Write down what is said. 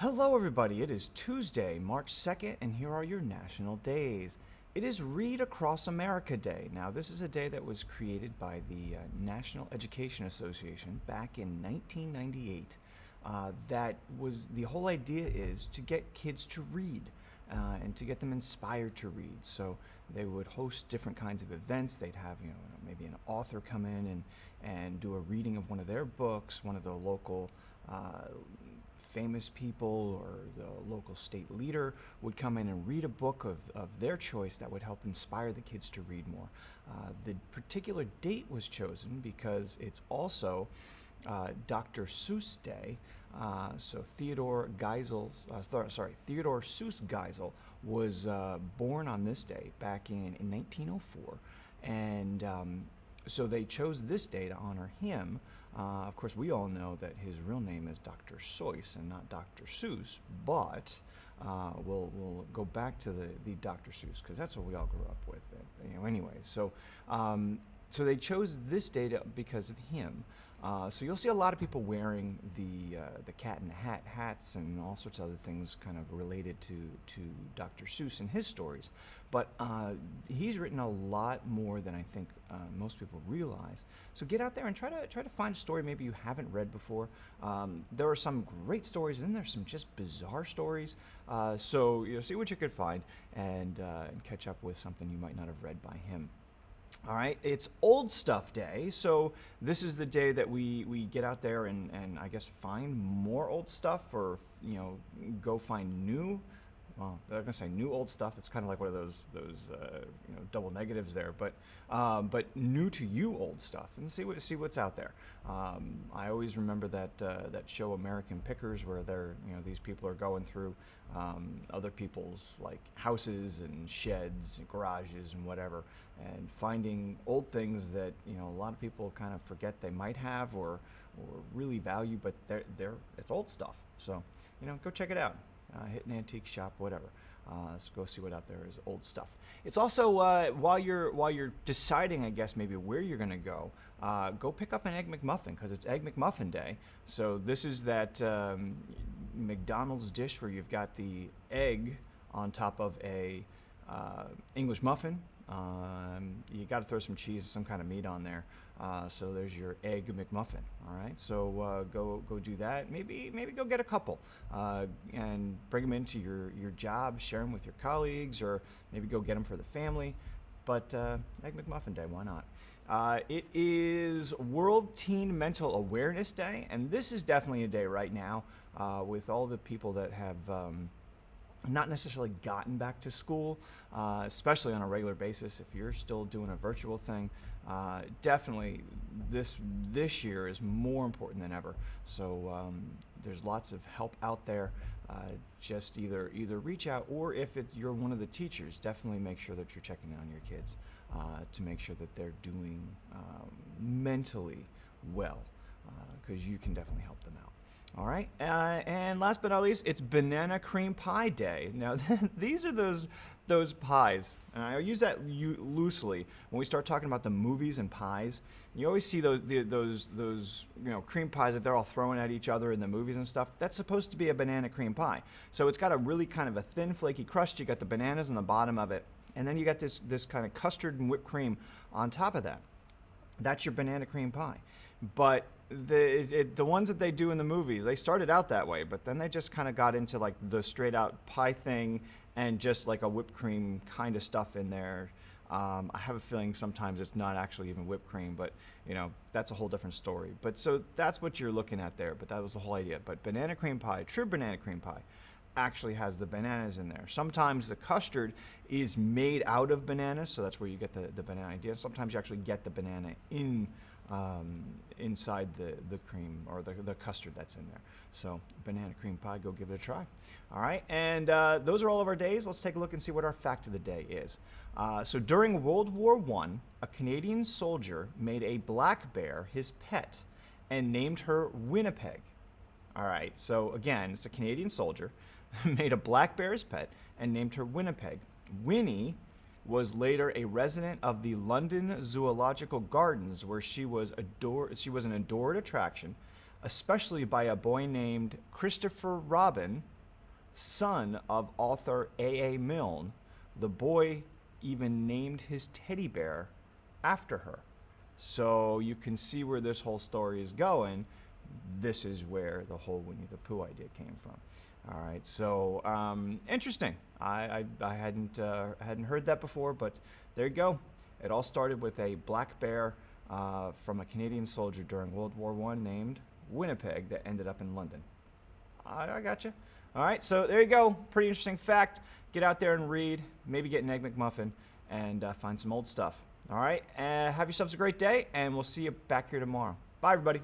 Hello, everybody. It is Tuesday, March 2nd, and here are your national days. It is Read Across America Day. Now, this is a day that was created by the National Education Association back in 1998. That was the whole idea is to get kids to read and to get them inspired to read. So they would host different kinds of events. They'd have, maybe an author come in and do a reading of one of their books, one of the local famous people or the local state leader would come in and read a book of their choice that would help inspire the kids to read more. The particular date was chosen because it's also Dr. Seuss Day. So Theodore Seuss Geisel was born on this day back in 1904, and so they chose this day to honor him. Of course, we all know that his real name is Dr. Seuss and not Dr. Seuss, but we'll go back to the Dr. Seuss because that's what we all grew up with. Anyway, so they chose this day because of him. So you'll see a lot of people wearing the Cat in the Hat hats and all sorts of other things kind of related to Dr. Seuss and his stories. But he's written a lot more than I think most people realize. So get out there and try to find a story maybe you haven't read before. There are some great stories, and then there's some just bizarre stories. So see what you could find and catch up with something you might not have read by him. All right, it's Old Stuff Day, so this is the day that we get out there and I guess find more old stuff, or go find new. Well, they're gonna say new old stuff. It's kind of like one of those double negatives there, but new to you old stuff, and see what's out there. I always remember that show American Pickers, where these people are going through other people's like houses and sheds and garages and whatever, and finding old things that a lot of people kind of forget they might have or really value, but it's old stuff. So go check it out. Hit an antique shop, whatever. Let's go see what out there is old stuff. It's also while you're deciding, I guess maybe where you're gonna go pick up an Egg McMuffin because it's Egg McMuffin Day. So this is that McDonald's dish where you've got the egg on top of a English muffin. You got to throw some cheese and some kind of meat on there. So there's your Egg McMuffin. All right. So go do that. Maybe go get a couple and bring them into your job. Share them with your colleagues, or maybe go get them for the family. But Egg McMuffin Day, why not? It is World Teen Mental Awareness Day, and this is definitely a day right now with all the people that have not necessarily gotten back to school, especially on a regular basis. If you're still doing a virtual thing, definitely this year is more important than ever. So there's lots of help out there. Just either reach out, or if you're one of the teachers, definitely make sure that you're checking in on your kids to make sure that they're doing mentally well, because you can definitely help them out. All right, and last but not least, it's Banana Cream Pie Day. Now, these are those pies, and I use that loosely when we start talking about the movies and pies. You always see those cream pies that they're all throwing at each other in the movies and stuff. That's supposed to be a banana cream pie. So it's got a really kind of a thin, flaky crust. You got the bananas on the bottom of it, and then you got this kind of custard and whipped cream on top of that. That's your banana cream pie. But the ones that they do in the movies, they started out that way, but then they just kind of got into like the straight out pie thing and just like a whipped cream kind of stuff in there. I have a feeling sometimes it's not actually even whipped cream, but that's a whole different story. But so that's what you're looking at there, but that was the whole idea. But banana cream pie, true banana cream pie, actually has the bananas in there. Sometimes the custard is made out of bananas, so that's where you get the banana idea. Sometimes you actually get the banana inside the cream or the custard that's in there. So banana cream pie, go give it a try. All right, and those are all of our days. Let's take a look and see what our fact of the day is. So during World War I, a Canadian soldier made a black bear his pet and named her Winnipeg. All right, so again, it's a Canadian soldier made a black bear his pet and named her Winnipeg. Winnie was later a resident of the London Zoological Gardens, where she was an adored attraction. especially by a boy named Christopher Robin, son of author A.A. Milne. The boy even named his teddy bear after her. So you can see where this whole story is going. This is where the whole Winnie the Pooh idea came from. All right, so interesting. I hadn't heard that before, but there you go. It all started with a black bear from a Canadian soldier during World War I named Winnipeg that ended up in London. I got you. All right, so there you go. Pretty interesting fact. Get out there and read. Maybe get an Egg McMuffin and find some old stuff. All right, have yourselves a great day, and we'll see you back here tomorrow. Bye, everybody.